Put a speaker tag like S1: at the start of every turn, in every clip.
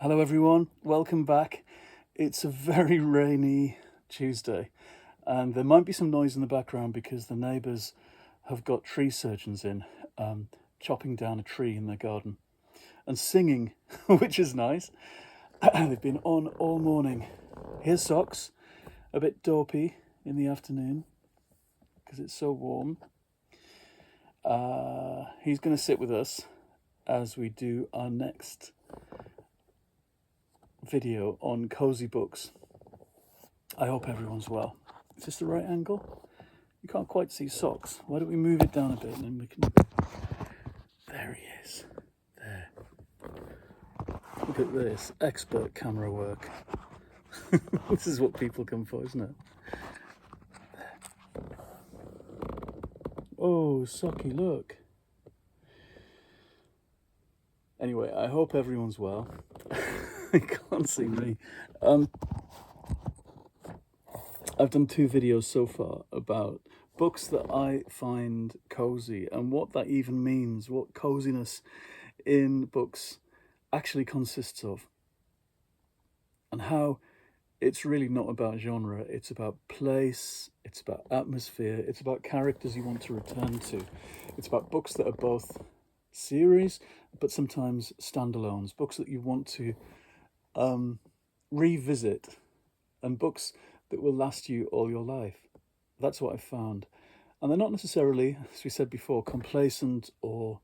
S1: Hello everyone, welcome back. It's a very rainy Tuesday and there might be some noise in the background because the neighbours have got tree surgeons in, chopping down a tree in their garden and singing, which is nice. They've been on all morning. Here's Socks, a bit dopey in the afternoon because it's so warm. He's going to sit with us as we do our next video on Cosy Books. I hope everyone's well. Is this the right angle? You can't quite see Socks. Why don't we move it down a bit and then we can... There he is. There. Look at this. Expert camera work. This is what people come for, isn't it? There. Oh, Socky, look. Anyway, I hope everyone's well. You can't see me. I've done 2 videos so far about books that I find cozy and what that even means, what coziness in books actually consists of, and how it's really not about genre, it's about place, it's about atmosphere, it's about characters you want to return to. It's about books that are both series but sometimes standalones, books that you want to revisit, and books that will last you all your life. That's what I've found. And they're not necessarily, as we said before, complacent or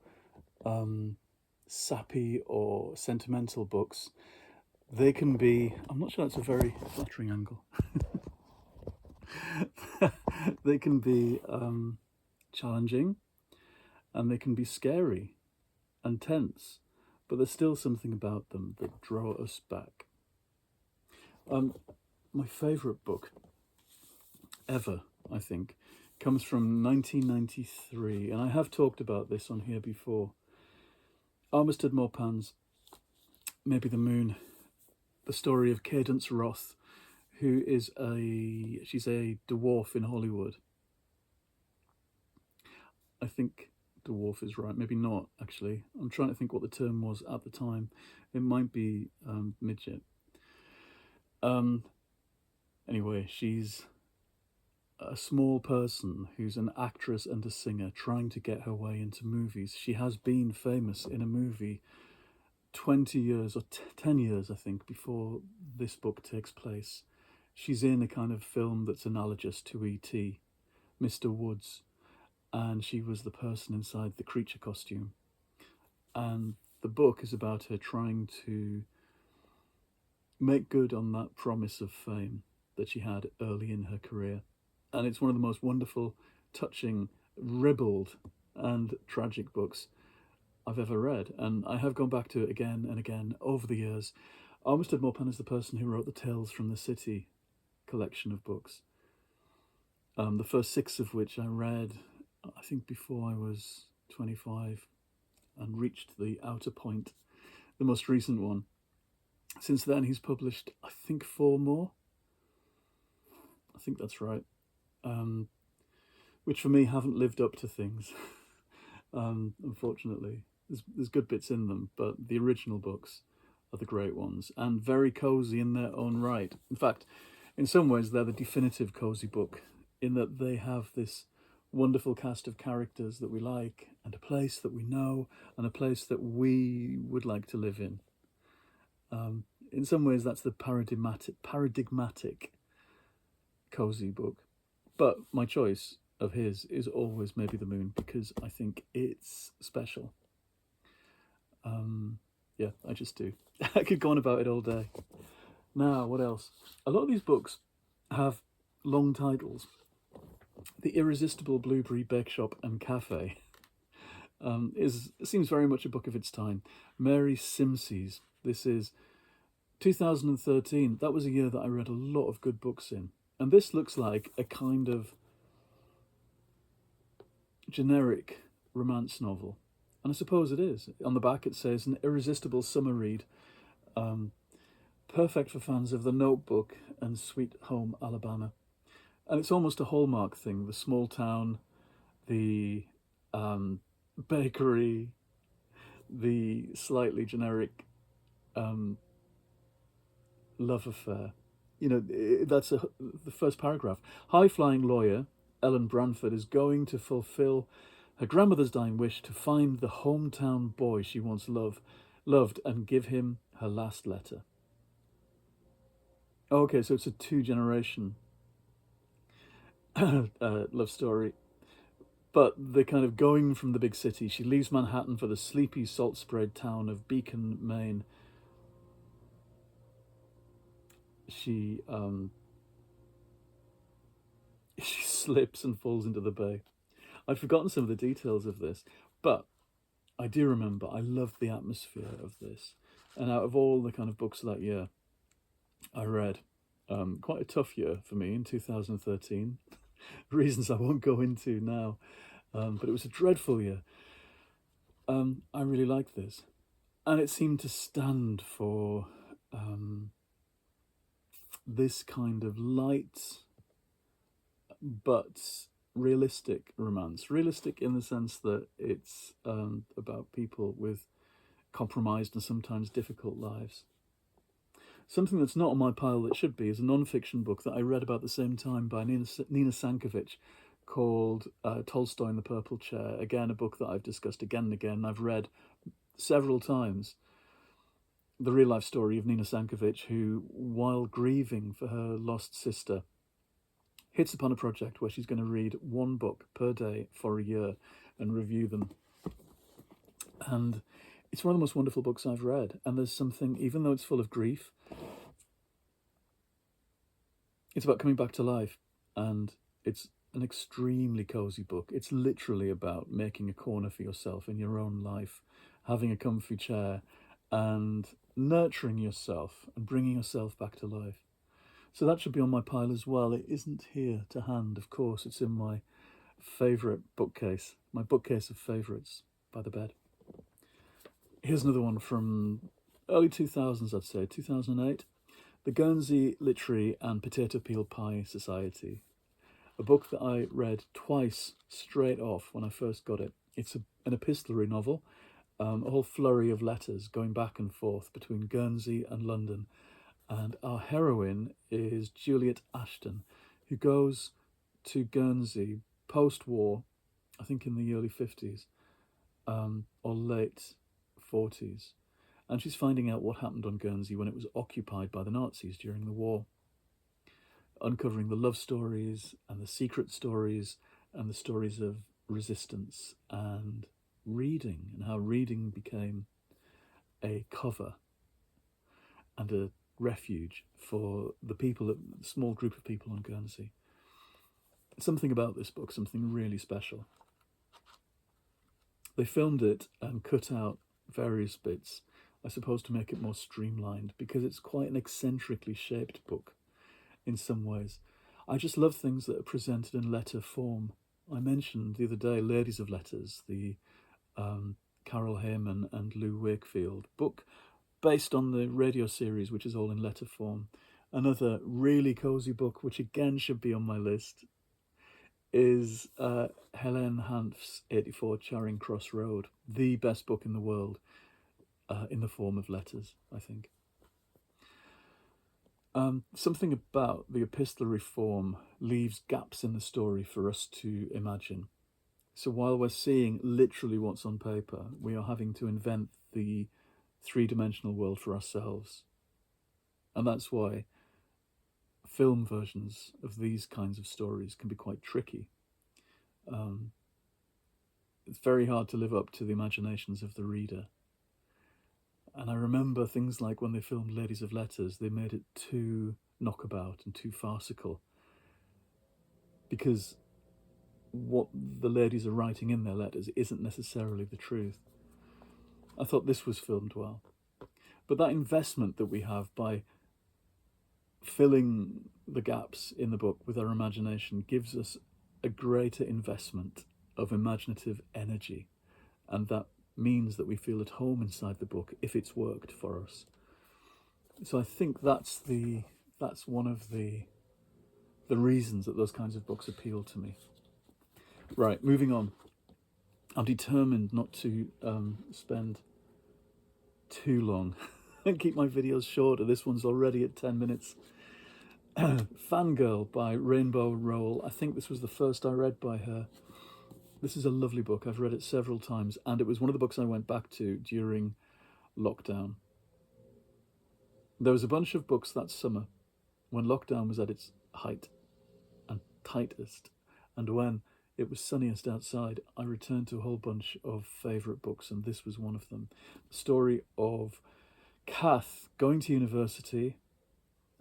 S1: sappy or sentimental books. They can be, I'm not sure that's a very flattering angle. They can be challenging, and they can be scary and tense, but there's still something about them that draw us back. My favourite book ever, I think, comes from 1993, and I have talked about this on here before. Armistead Maupin's Maybe the Moon, the story of Cadence Roth, who is she's a dwarf in Hollywood. I think dwarf is right, maybe not actually. I'm trying to think what the term was at the time. It might be midget. Anyway, she's a small person who's an actress and a singer trying to get her way into movies. She has been famous in a movie 20 years or 10 years, I think, before this book takes place. She's in a kind of film that's analogous to E.T., Mr. Woods, and she was the person inside the creature costume. And the book is about her trying to make good on that promise of fame that she had early in her career. And it's one of the most wonderful, touching, ribald and tragic books I've ever read. And I have gone back to it again and again over the years. Armistead Maupin is the person who wrote the Tales from the City collection of books. The first 6 of which I read, I think, before I was 25 and reached the outer point, the most recent one. Since then, he's published, I think, 4 more. I think that's right. Which for me haven't lived up to things, unfortunately. There's good bits in them, but the original books are the great ones, and very cozy in their own right. In fact, in some ways, they're the definitive cozy book, in that they have this wonderful cast of characters that we like, and a place that we know, and a place that we would like to live in. In some ways, that's the paradigmatic cozy book. But my choice of his is always Maybe the Moon, because I think it's special. Yeah, I just do. I could go on about it all day. Now, what else? A lot of these books have long titles. The Irresistible Blueberry Bake Shop and Cafe seems very much a book of its time. Mary Simsey's. This is 2013. That was a year that I read a lot of good books in. And this looks like a kind of generic romance novel. And I suppose it is. On the back it says, an irresistible summer read. Perfect for fans of The Notebook and Sweet Home Alabama. And it's almost a Hallmark thing. The small town, the bakery, the slightly generic love affair. You know, that's the first paragraph. High-flying lawyer Ellen Branford is going to fulfill her grandmother's dying wish to find the hometown boy she once loved and give him her last letter. Okay, so it's a two-generation love story. But the kind of going from the big city, she leaves Manhattan for the sleepy, salt-sprayed town of Beacon, Maine. She she slips and falls into the bay. I've forgotten some of the details of this, but I do remember I loved the atmosphere of this. And out of all the kind of books that year, I read quite a tough year for me in 2013. Reasons I won't go into now, but it was a dreadful year. I really liked this, and it seemed to stand for this kind of light but realistic romance. Realistic in the sense that it's about people with compromised and sometimes difficult lives. Something that's not on my pile that should be is a non-fiction book that I read about the same time by Nina Sankovic called Tolstoy and the Purple Chair. Again, a book that I've discussed again and again. I've read several times. The real-life story of Nina Sankovic, who, while grieving for her lost sister, hits upon a project where she's going to read one book per day for a year and review them. And it's one of the most wonderful books I've read. And there's something, even though it's full of grief, it's about coming back to life. And it's an extremely cozy book. It's literally about making a corner for yourself in your own life, having a comfy chair, and nurturing yourself and bringing yourself back to life. So that should be on my pile as well. It isn't here to hand, of course. It's in my favourite bookcase, my bookcase of favourites by the bed. Here's another one from early 2000s, I'd say, 2008. The Guernsey Literary and Potato Peel Pie Society. A book that I read twice straight off when I first got it. It's an epistolary novel, a whole flurry of letters going back and forth between Guernsey and London. And our heroine is Juliet Ashton, who goes to Guernsey post-war, I think in the early 50s, or late 40s. And she's finding out what happened on Guernsey when it was occupied by the Nazis during the war. Uncovering the love stories and the secret stories and the stories of resistance and reading, and how reading became a cover and a refuge for the people, a small group of people on Guernsey. Something about this book, something really special. They filmed it and cut out various bits, I suppose to make it more streamlined, because it's quite an eccentrically shaped book in some ways. I just love things that are presented in letter form. I mentioned the other day Ladies of Letters, the Carol Heyman and Lou Wakefield book, based on the radio series, which is all in letter form. Another really cozy book, which again should be on my list, is Helen Hanf's 84 Charing Cross Road, the best book in the world in the form of letters, I think. Something about the epistolary form leaves gaps in the story for us to imagine. So while we're seeing literally what's on paper, we are having to invent the three-dimensional world for ourselves. And that's why film versions of these kinds of stories can be quite tricky. It's very hard to live up to the imaginations of the reader. And I remember things like when they filmed Ladies of Letters, they made it too knockabout and too farcical, because what the ladies are writing in their letters isn't necessarily the truth. I thought this was filmed well. But that investment that we have by filling the gaps in the book with our imagination gives us a greater investment of imaginative energy, and that means that we feel at home inside the book if it's worked for us. So I think that's one of the reasons that those kinds of books appeal to me. Right, moving on. I'm determined not to spend too long and keep my videos shorter. This one's already at 10 minutes. Fangirl by Rainbow Rowell. I think this was the first I read by her. This is a lovely book. I've read it several times, and it was one of the books I went back to during lockdown. There was a bunch of books that summer when lockdown was at its height and tightest, and when it was sunniest outside. I returned to a whole bunch of favourite books, and this was one of them. The story of Kath going to university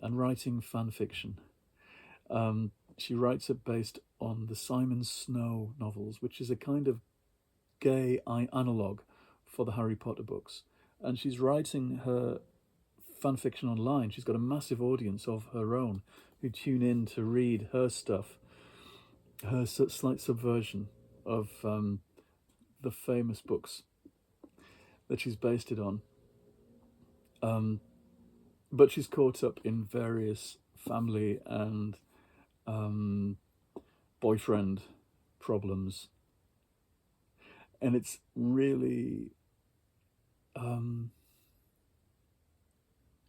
S1: and writing fan fiction. She writes it based on the Simon Snow novels, which is a kind of gay analogue for the Harry Potter books. And she's writing her fan fiction online. She's got a massive audience of her own who tune in to read her stuff, her slight subversion of the famous books that she's based it on. But she's caught up in various family and boyfriend problems. And it's really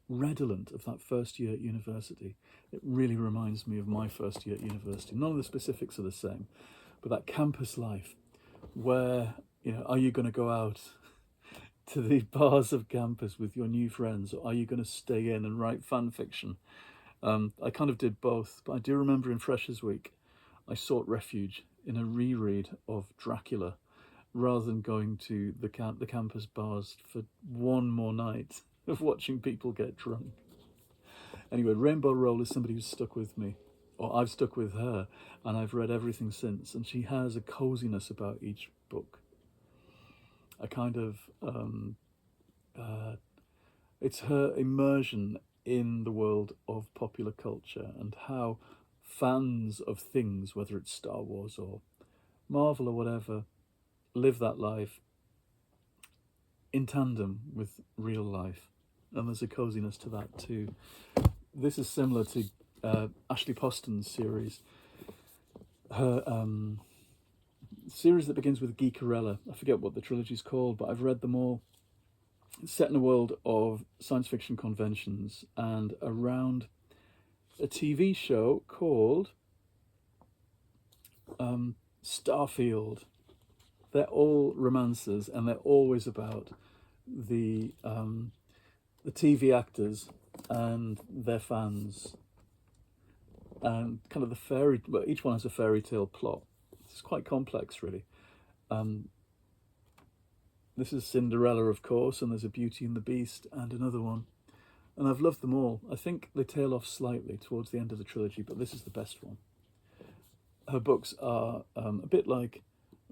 S1: redolent of that first year at university. It really reminds me of my first year at university. None of the specifics are the same, but that campus life where, are you going to go out to the bars of campus with your new friends, or are you going to stay in and write fan fiction? I kind of did both, but I do remember in Freshers Week, I sought refuge in a reread of Dracula rather than going to the campus bars for one more night of watching people get drunk. Anyway, Rainbow Rowell is somebody who's stuck with me, or I've stuck with her, and I've read everything since, and she has a coziness about each book. A kind of, it's her immersion in the world of popular culture and how fans of things, whether it's Star Wars or Marvel or whatever, live that life in tandem with real life. And there's a coziness to that too. This is similar to Ashley Poston's series. Her series that begins with Geekarella. I forget what the trilogy's called, but I've read them all. It's set in a world of science fiction conventions and around a TV show called Starfield. They're all romances, and they're always about the TV actors and their fans, and kind of each one has a fairy tale plot. It's quite complex, really. This is Cinderella, of course, and there's a Beauty and the Beast and another one. And I've loved them all. I think they tail off slightly towards the end of the trilogy, but this is the best one. Her books are a bit like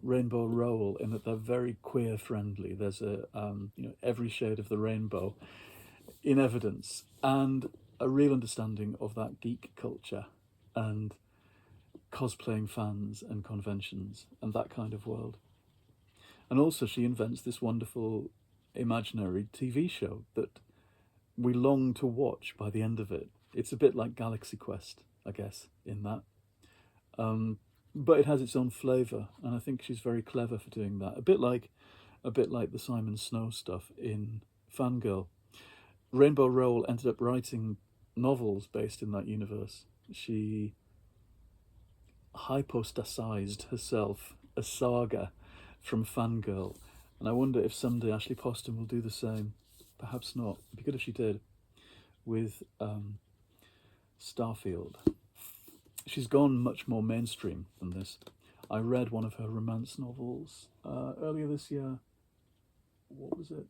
S1: Rainbow Rowell in that they're very queer friendly. There's every shade of the rainbow in evidence, and a real understanding of that geek culture and cosplaying fans and conventions and that kind of world. And also she invents this wonderful imaginary TV show that we long to watch by the end of it. It's a bit like Galaxy Quest, I guess, in that. But it has its own flavour, and I think she's very clever for doing that. A bit like the Simon Snow stuff in Fangirl. Rainbow Rowell ended up writing novels based in that universe. She hypostasized herself a saga from Fangirl, and I wonder if someday Ashley Poston will do the same. Perhaps not. It'd be good if she did with Starfield. She's gone much more mainstream than this. I read one of her romance novels earlier this year. What was it?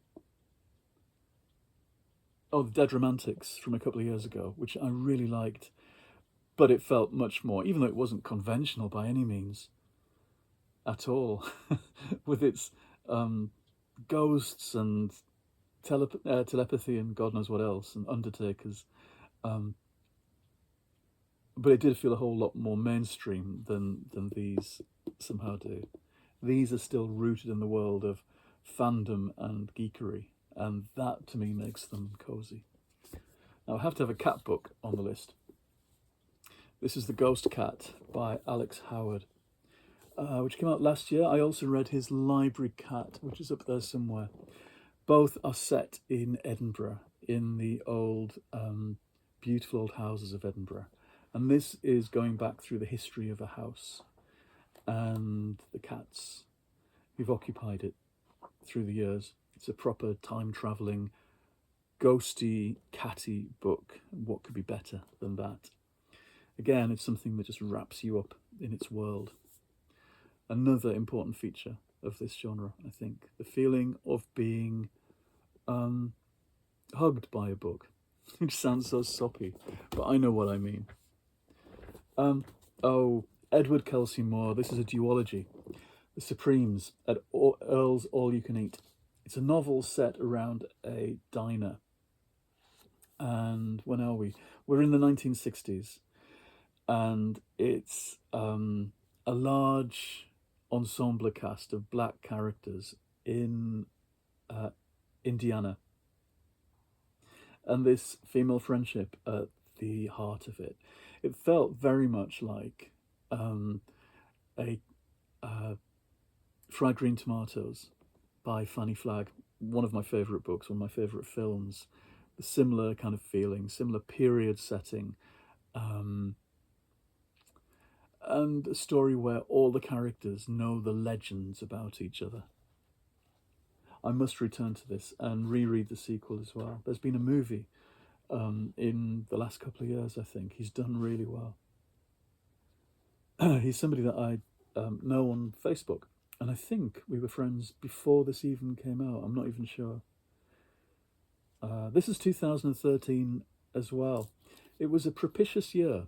S1: Oh, The Dead Romantics from a couple of years ago, which I really liked, but it felt much more, even though it wasn't conventional by any means at all, with its ghosts and telepathy and God knows what else, and undertakers. But it did feel a whole lot more mainstream than these somehow do. These are still rooted in the world of fandom and geekery, and that to me makes them cozy. Now I have to have a cat book on the list. This is The Ghost Cat by Alex Howard, which came out last year. I also read his Library Cat, which is up there somewhere. Both are set in Edinburgh in the old, beautiful old houses of Edinburgh. And this is going back through the history of a house and the cats who've occupied it through the years. It's a proper time-travelling, ghosty, catty book. What could be better than that? Again, it's something that just wraps you up in its world. Another important feature of this genre, I think, the feeling of being hugged by a book. Which sounds so soppy, but I know what I mean. Edward Kelsey Moore. This is a duology. The Supremes at Earl's All You Can Eat. It's a novel set around a diner. And when are we? We're in the 1960s. And it's a large ensemble cast of black characters in Indiana. And this female friendship at the heart of it. It felt very much like Fried Green Tomatoes by Fanny Flagg, one of my favourite books, one of my favourite films. The similar kind of feeling, similar period setting, and a story where all the characters know the legends about each other. I must return to this and reread the sequel as well. There's been a movie in the last couple of years, I think. He's done really well. He's somebody that I know on Facebook, and I think we were friends before this even came out. I'm not even sure. This is 2013 as well. It was a propitious year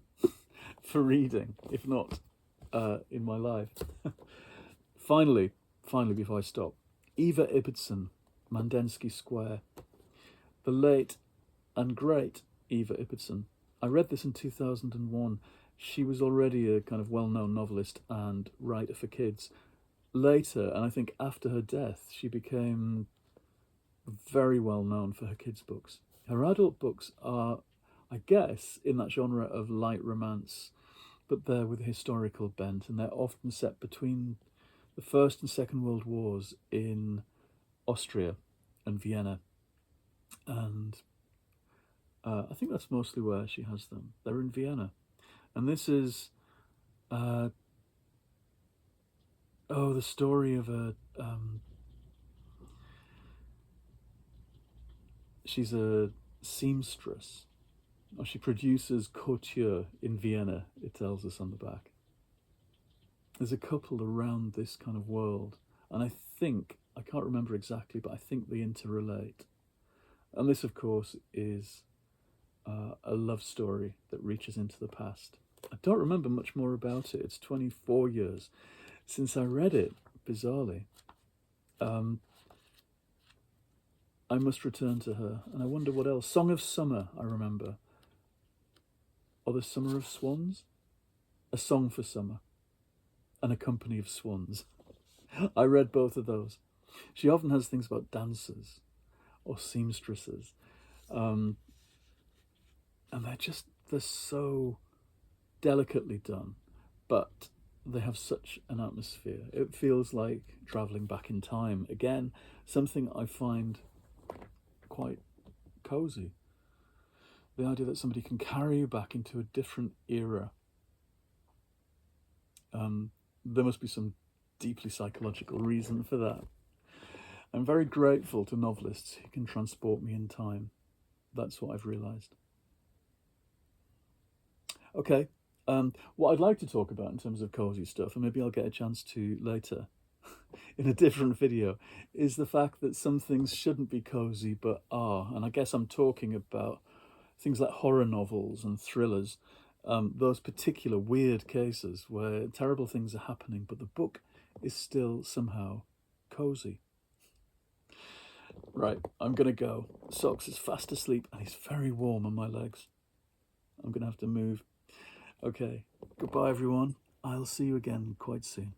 S1: for reading, if not in my life. Finally, before I stop, Eva Ibbotson, Mandensky Square. The late and great Eva Ibbotson. I read this in 2001. She was already a kind of well-known novelist and writer for kids. Later, and I think after her death, she became very well known for her kids' books. Her adult books are, I guess, in that genre of light romance, but they're with a historical bent, and they're often set between the First and Second World Wars in Austria and Vienna. And I think that's mostly where she has them. They're in Vienna. And this is the story of a she's a seamstress, or she produces couture in Vienna, it tells us on the back. There's a couple around this kind of world, and I think, I can't remember exactly, but I think they interrelate. And this, of course, is a love story that reaches into the past. I don't remember much more about it. It's 24 years since I read it, bizarrely. I must return to her, and I wonder what else. Song of Summer, I remember. Or The Summer of Swans? A Song for Summer, and A Company of Swans. I read both of those. She often has things about dancers or seamstresses. And they're so delicately done, but they have such an atmosphere. It feels like travelling back in time. Again, something I find quite cozy. The idea that somebody can carry you back into a different era. There must be some deeply psychological reason for that. I'm very grateful to novelists who can transport me in time. That's what I've realised. Okay, what I'd like to talk about in terms of cozy stuff, and maybe I'll get a chance to later in a different video, is the fact that some things shouldn't be cozy but are. And I guess I'm talking about things like horror novels and thrillers, those particular weird cases where terrible things are happening, but the book is still somehow cozy. Right, I'm going to go. Socks is fast asleep and he's very warm on my legs. I'm going to have to move. Okay, goodbye everyone. I'll see you again quite soon.